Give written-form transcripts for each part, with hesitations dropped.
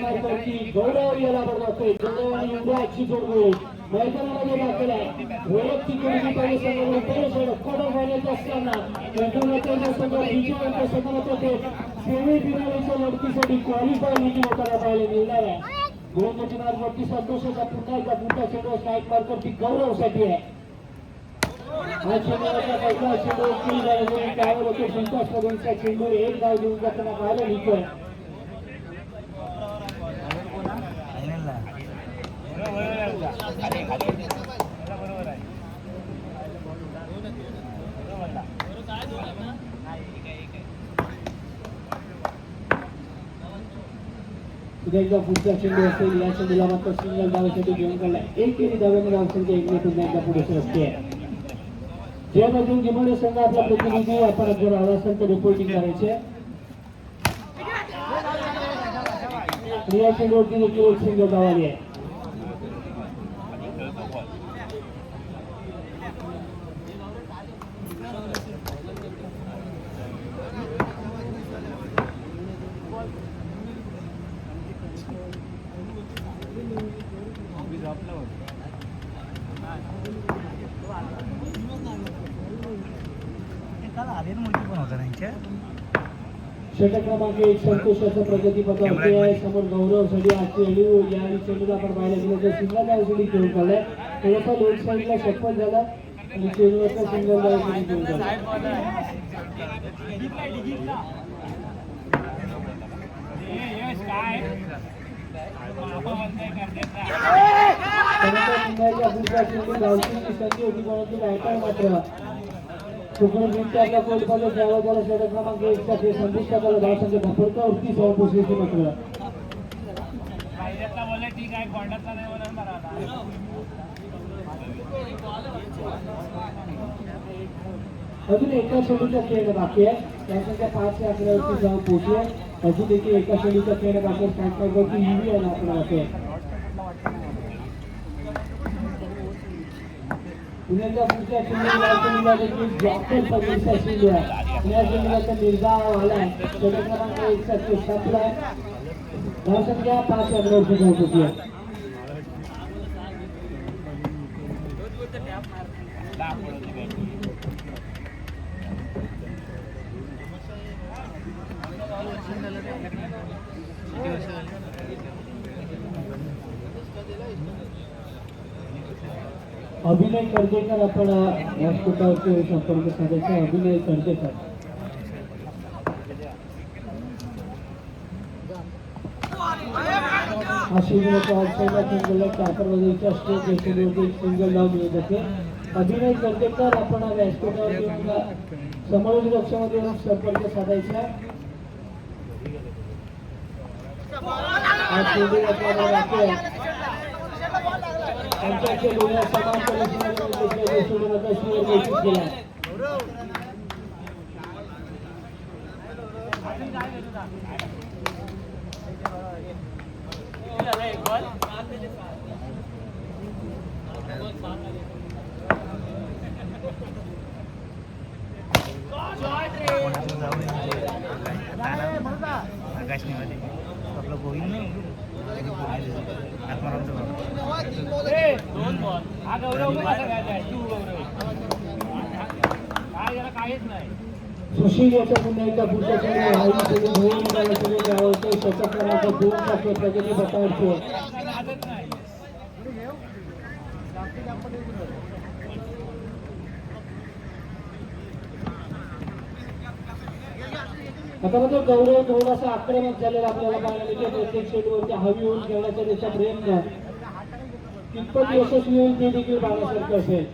मार्गाची गौरव याला बनवतोय. गौरव आणि युवराजची जोडगोळी मैदानामध्ये दाखल आहे. वैयक्तिक गुणवत्तेने संघाला परिषद क्वार्टर फायनलचा असताना मैदानाच्या संघ विजयाच्या संघामध्ये सेमीफायनलच्या लढतीसाठी क्वालिफाय देखील होताना पाहायला मिळणार आहे. गोलंदाजी मार्गावरती संतोषाचा पुन्हा एकदा मोठा चेंडू स्ट्राईक मार्कवरती गौरवसाठी आहे. हा चेंडूचा पहिला चेंडू किल झाल्यामुळे त्यावर होते संतोष चेंडू एक धाव देऊन जाताना पाहायला मिळतोय. एकदा पुढचा चेंडू असेल. या चेंडूला मात्र सिंगल धावेसाठी घेऊन काढला. एक केली धाव्याने धावसंख्या एकने पुन्हा एकदा पुढे सरकते. ज्यामधून जिमोडे संघ आपला प्रतिनिधी आपण जर हवा असेल तर रिपोर्टिंग करायचे. या चेंडूवरती देखील एक सिंगल धाव आली आहे. षटक क्रमांक 1 संतोषाचं प्रगती पथकावरती आहे. समोर गौरवसाठी आजची अडीव या चेंडूला आपण पाहायला गेलो तर सिंगल धावसाठी घेऊन काढलाय. थोडंफार लेफ्ट साईडला षटपण झाला आणि चेंडूवरचा सिंगल धावसाठी घेऊन काढला. संधी होती परंतु बॅटर मात्र चुकून आपल्या कोलपाला द्यावा त्याला षटक क्रमांक 1 साठी संदेश टाकायला धावसंख्या धपडकावरती 100 पोचली मात्र अजून एका चेंडूचा खेळ बाकी आहे. त्यासंख्या 5 ते 11 वरती जाऊन पोहोचली आहे. अजून देखील एका चेंडूचा खेळ बाकी स्टँडवरती युवी आहे आपण आहे. पुण्याच्या पुढच्या चेंडूला देखील जॉकल पगडीचा चेंडू आहे. पुण्या चेंडूचा निर्धाव आलाय. षटक क्रमांक 1 साठी संपलाय. धावसंख्या 5 ते 11 वरती जाऊन पोहोचली आहे. अभिनय कर्जेकर आपण व्यासपीठावरती संपर्क साधायचा. अभिनय कर्जेकर हा शिवराच्या ऑफसाईडला सिंगलला टाकरवादीच्या स्ट्रोक यशस्वीवरती एक सिंगल धाव मिळत होते. अभिनय कर्जेकर आपण व्यासपीठावरती समोरील कक्षामध्ये संपर्क साधायचा. हा चेंडू आपल्याला वाटतोय त्यांच्या लोण्या समान पद्धतीने सोडून शिवर घोषित केला. आपलं गोविंद नाही सुशील याच्या पुन्हा एकदा पुढच्या षटक क्रमांक 2 चा प्रगती पथकावरती आता मात्र गौरव थोडासा आक्रमक झालेला आपल्याला पाहायला मिळते. प्रत्येक षटवरती हवी होऊन खेळण्याचा त्याचा प्रयत्न कितपत यशस्वी होईल ते देखील पाहण्यासारखं असेल.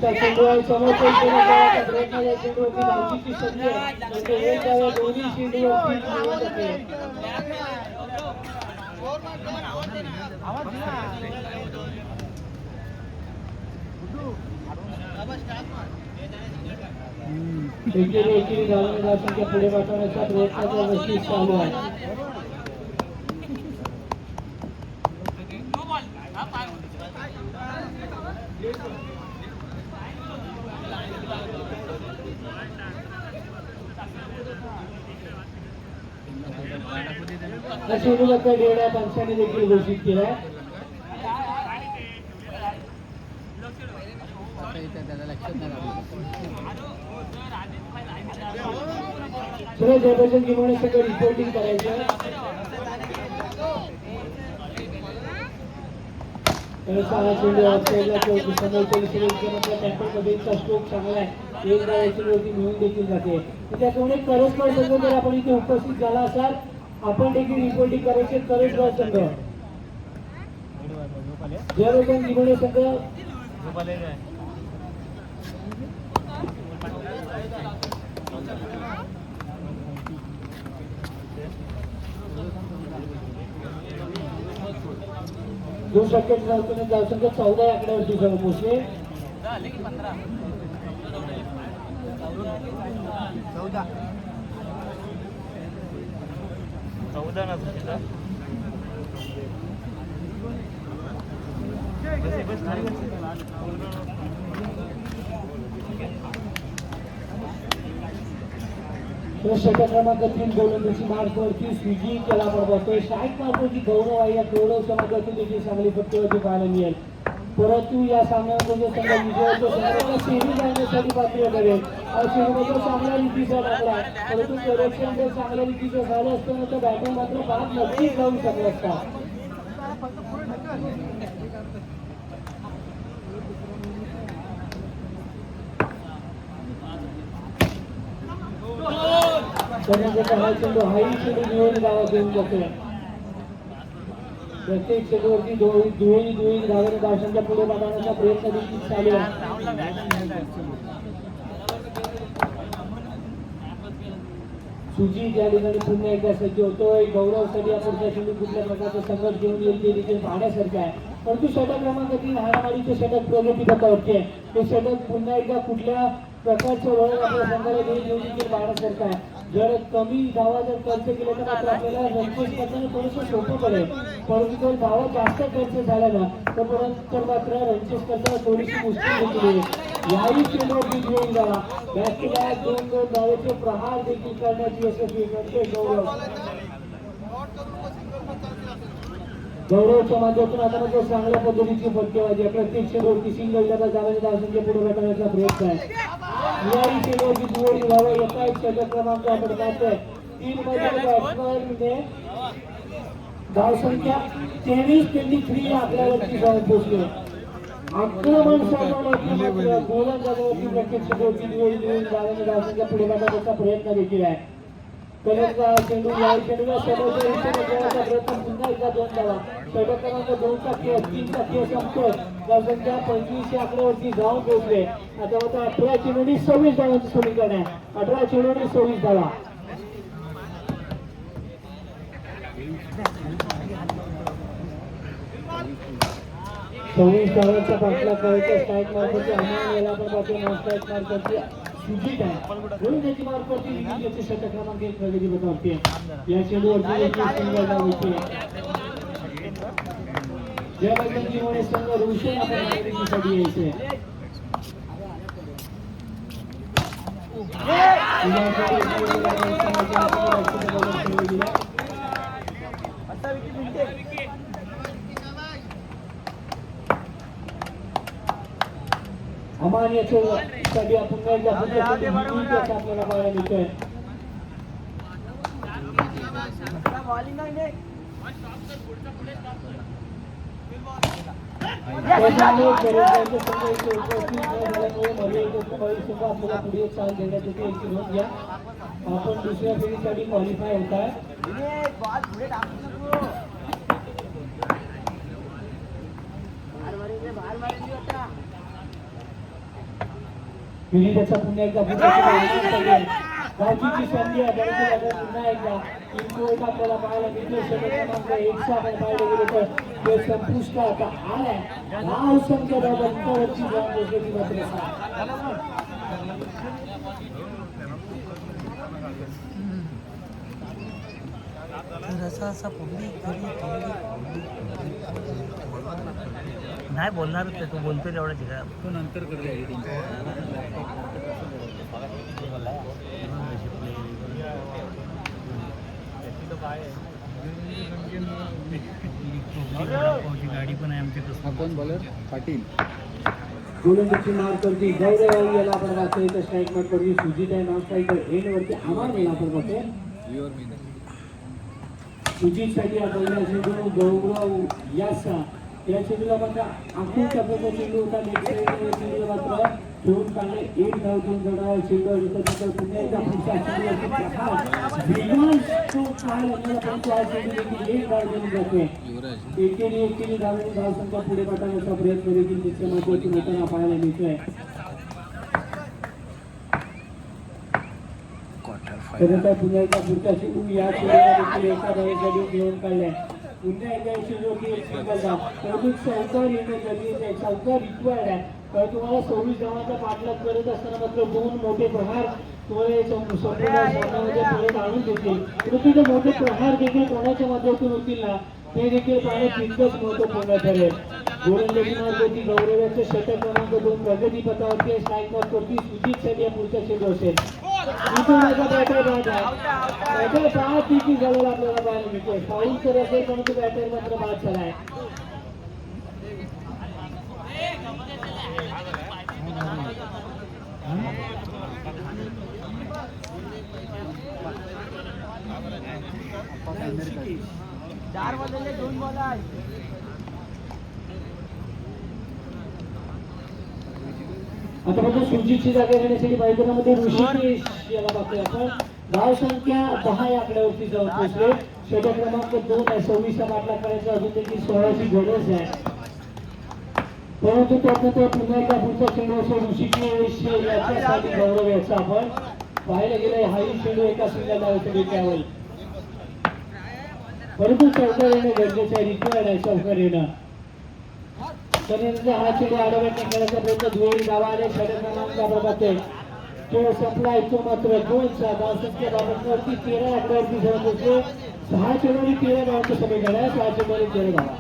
चेंडू आहे समोर प्रयत्न या चेंडूवरती धावचीची संधी आहे. दोन्ही चेंडूवरती एकेरी धावसंख्या पुढे पाठवण्याचा प्रयत्नाचा गोष्टी चालू आहे. चेंडू डेवड्या पंचाने देखील घोषित केलाय. सुरेश जयभूषण गिमोणे सगळं रिपोर्टिंग करायचं. चेंडू ऑफसाईडला टेम्पलमध्येचा स्ट्रोक चांगला आहे. एक धावावरती मिळून देखील जाते. त्याच्यामुळे करसगाव संघ जर आपण इथे उपस्थित झाला असाल आपण देखील रिपोर्टिंग करायचे. करसगाव संघ जयभूषण गिमोणे संघ दोन शक्य धावसंख्या 14 आकड्यावरती जाऊन पोहोचले. 14 ना तुझा षटक क्रमांक 3 गोलंदाजी मार्कवरती स्विगी केला बरोबर. स्ट्राईक मार्कवरती गौरव आहे. या गौरव समाजाची देखील चांगली पट्टीवरती पाहायला मिळेल. परंतु या सामन्यामध्ये संघ विजयाच्या संघाला सेमी जाण्यासाठी पात्र करेल. सेमीमध्ये चांगल्या रीतीचा लागला परंतु करेक्शन जर चांगल्या रीतीचं झालं असतं तर बॅटिंग मात्र बाद नक्कीच जाऊ शकला असता. चेंडू हाई चेंडू दुहेरी धावा घेऊन जातो. प्रत्येक चेंडूवरती दुहेरी धावाने धावसंख्या पुढे पाठवण्याचा प्रयत्न देखील चालू आहे. सुजी त्या ठिकाणी पुन्हा एकदा सज्ज होतोय. गौरवसाठी आपण त्या चेंडू कुठल्या प्रकारचा संघर्ष घेऊन येईल ते देखील पाहण्यासारखं आहे. परंतु षटक क्रमांक 3 हाणामारीचे षटक प्रगती पथावरती आहे. ते षटक पुन्हा एकदा कुठल्या प्रकारचं वळण आपल्या संघाला देऊन देखील पाहण्यासारखं आहे. जर कमी धावा जर खर्च केला तर मात्र आपल्याला रनचेस करताना थोडंसं सोपं पडेल. परंतु जर धावा जास्त खर्च झाला ना तर मात्र रनचेस करताना थोडीशी मुश्किल देखील आहे. याही चेंडूवरती घेऊन जावा बॅक टू बॅक 2-2 धावेचे प्रहार देखील करण्याची यशस्वी करते गौरवच्या माध्यमातून आता मात्र चांगल्या पद्धतीची फटकेबाजी आहे. प्रत्येक चेंडूवरती सिंगल डबल धावाने धावसंख्या पुढे गाठवण्याचा प्रयत्न आहे. याही चेंडूवरती दुहेरी धावा एका एक षटक क्रमांक आपण पाहतोय. 3 मध्ये बॅट्समॅनने धावसंख्या 23-23 आपल्यावरती जाऊन पोहोचले. आक्रमण साधण्याची गोलंदाजावरती प्रत्येक चेंडूवरती दुहेरी धावाने धावसंख्या पुढे गाठवण्याचा प्रयत्न देखील आहे. चेंडू या चेंडूला समोरच्या प्रयत्न पुन्हा एकदा 2 धावा. षटक क्रमांक 2चा खेळ 3चा खेळ संपतोय. धावसंख्या 25 आकड्यावरती जाऊन पोहोचले. आता मात्र 18 चेंडूंनी 26 धावांचं समीकरण आहे. 18 चेंडूंनी 26 धावा. धावांचा पाठलाग करायचा. स्ट्राईक मार्कवरती अमान याला आपण पाहतो. नॉन स्ट्राईक मार्कवरती सुजित आहे. गोलंदाजी मार्कवरती विजयाचे षटक क्रमांक 1 प्रगती पथावरती आहे. या चेंडूवरती सिंगल धाव होती. जयभूषण गिमोणे संघ रोशन आपण नागरिकीसाठी यायचे. अमान्यासाठी पुन्हा एकदा आपल्याला पाहायला मिळतोय. आपल्याला पुढे चाल देण्यात येते. आपण दुसऱ्या फेरीसाठी क्वालिफाय होत आहे. त्याचा पुन्हा एकदा गावची संधी आहे. पुन्हा एकदा आपल्याला पाहायला मिळतो. षटक क्रमांक 1 आपण पाहायला गेलो तर ते संपुष्ट आता आलाय. नाव संख्या धावांवरती जाऊन पोहोचली मात्र नाही बोलणार तू बोलतो तेवढं शिका. तो नंतर करतो एडिटिंग. काय गाडी पण आहे आमच्याकडे. कोण बॉलर पाटील गोलंदाजी मार करते गौरव याला आपण वाचतो इथं स्ट्राईक मार करते सुजित आहे नॉन स्ट्राईकर एंड वरती आम्हाला याला आपण बघतोय युअर मीन सुजित साठी हा पहिला चेंडू गौरव यासा या चेंडूला मात्र आखून टप्प्याचा चेंडू होता नेक्स्ट चेंडूला मात्र ठेवून काढले एक धाव घेऊन जाणार चेंडू तिथं पुन्हा एकदा पुढचा चेंडू विमान तो काय आपल्याला परंतु हा चेंडू देखील एक धाव घेऊन जातोय युवराज एकेरी धाव संख्या पुढे पाठवण्याचा प्रयत्न देखील तिच्या माध्यमातून होताना पाहायला मिळतोय क्वार्टर पुन्हा एकदा पुढचा चेंडू या चेंडूला देखील एका धावेसाठी घेऊन काढलाय पुन्हा एकदा चेंडू की एक सिंगल धाव परंतु चौकार येणं गरजेचं आहे चौकार रिक्वायर्ड आहे कारण तुम्हाला 26 धावांचा पाठलाग करत असताना मात्र दोन मोठे प्रहार तुम्हाला संपूर्ण सामन्यामध्ये पुढे आणून देतील परंतु ते मोठे प्रहार देखील कोणाच्या माध्यमातून होतील ना ते देखील पाहणे तितकंच महत्त्वपूर्ण ठरेल गोलंदाजी मार्गावरती गौरवाचे षटक क्रमांक 2 प्रगती पथावरती स्ट्राईक मार करती सुजित साठी या पुढचा चेंडू असेल इथून माझा बॅटर बाद आहे बॅटर 5 पिकी झालेला आपल्याला पाहायला मिळतोय फाऊल तर असेल परंतु बॅटर मात्र बाद झालाय आता फक्त सुजितची जागा घेण्यासाठी मैदानामध्ये ऋषिकेश याला बघतोय आपण धाव संख्या 10 या आकड्यावरती जाऊन पोहोचले षटक क्रमांक 2 आहे 26 चा पाठलाग करायचा अजून देखील 16 ची गरज आहे परंतु त्यानंतर पुन्हा एकदा पुढचा चेंडू असेल ऋषिकेश याच्यासाठी गौरव याचा आपण पाहायला गेलं हाही चेंडू एका सिंगल धावेसाठी त्यावेळी परंतु चौकार येणं गरजेचं आहे रिक्वायर्ड आहे चौकार येणं त्यानंतर हा चेंडू आडव्यात टाकण्याचा प्रयत्न दुहेरी धावा आले षटक क्रमांक बघतोय खेळ संपला तो मात्र 2चा धावसंख्या बाबतवरती 13 आकड्यावरती जाऊन पोहोचले 6 चेंडूंनी 13 धावांचं समीकरण आहे 6 चेंडूंनी 13 धावा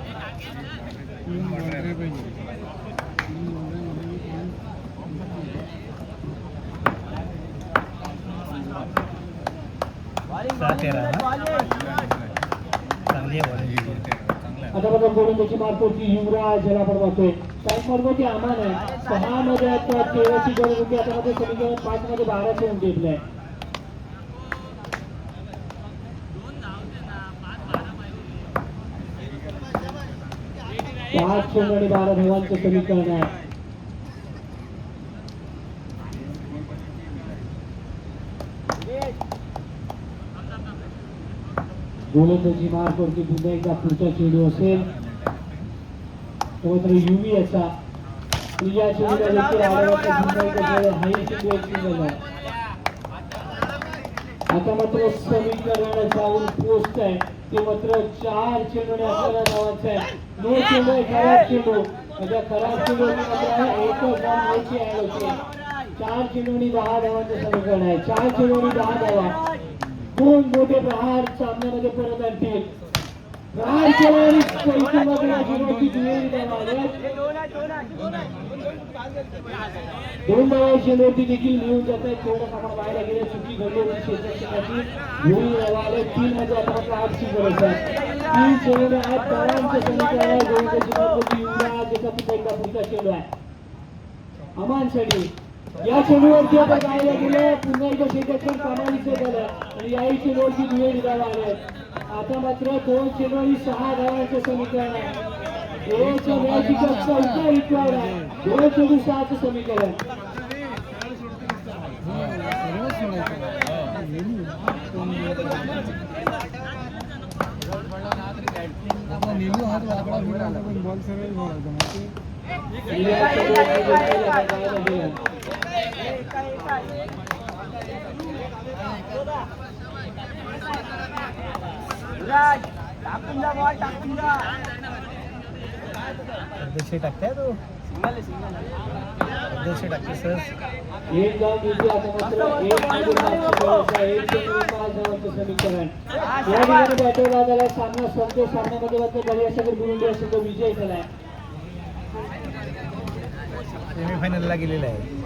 आता बघा गोलंदाजी मारतोय युवराज याला आपण बघतोय स्ट्राईक मारतोय आमान आहे 6 मध्ये आता 13 ची गरज होती आता मध्ये समीकरण 5 मध्ये 12 चेंडू घेतलाय पाच चेंडू आणि 12 धावांचं समीकरण आहे गोलंदाजी मार करते पुन्हा एकदा पुढचा चेंडू असेल तो मात्र युवी याचा या चेंडूला देखील आडव्याचा पुन्हा एकदा हाई चेंडू एक सिंगल आहे आता मात्र समीकरण जाऊन पोस्ट आहे ते मात्र 4 चेंडूने आपल्याला नावाचं आहे नो चेंडू आहे खराब चेंडू म्हणजे खराब चेंडू मात्र एकच धाव व्हायची आहे होते 4 चेंडूनी 10 धावांचं समीकरण आहे 4 चेंडूनी 10 धावा दोन मोठे प्रहार सामन्यामध्ये परत आणतील प्रहार केल्याने दोन धावा चेंडूवरती देखील मिळून जात आहेत तेवढंच आपण पाहायला गेले चुकी घडली होती क्षेत्रक्षकाची 3 मध्ये आता 8 ची गरज आहे 3 चेंडूने 8 धावांचं समीकरण आहे गोलंदाजी युवराज याचा पुन्हा एकदा पुढचा चेंडू आहे अमानसाठी या चेंडूवरती आता पाहायला गेलं पुन्हा एकदा क्षेत्रक्षक कामालीचं झालं आणि याही चेंडूवरती दुहेरी धावा आले आता मात्र 2 चेंडू आणि 6 धावांचं समीकरण आहे चौथा रिक्वायर्ड आहे 2 चेंडू 6चं समीकरण बॉल सरळ टाकताय तो टाकते सर एक गाव मिळते आता मात्र एक चेंडू 5 धावांचं समीकरण या ठिकाणी बॅटर झाला सामना संपतो सामन्यामध्ये मात्र बलियासागर बुरुंडी असेल तो विजय झालाय सेमीफायनलला गेलेला आहे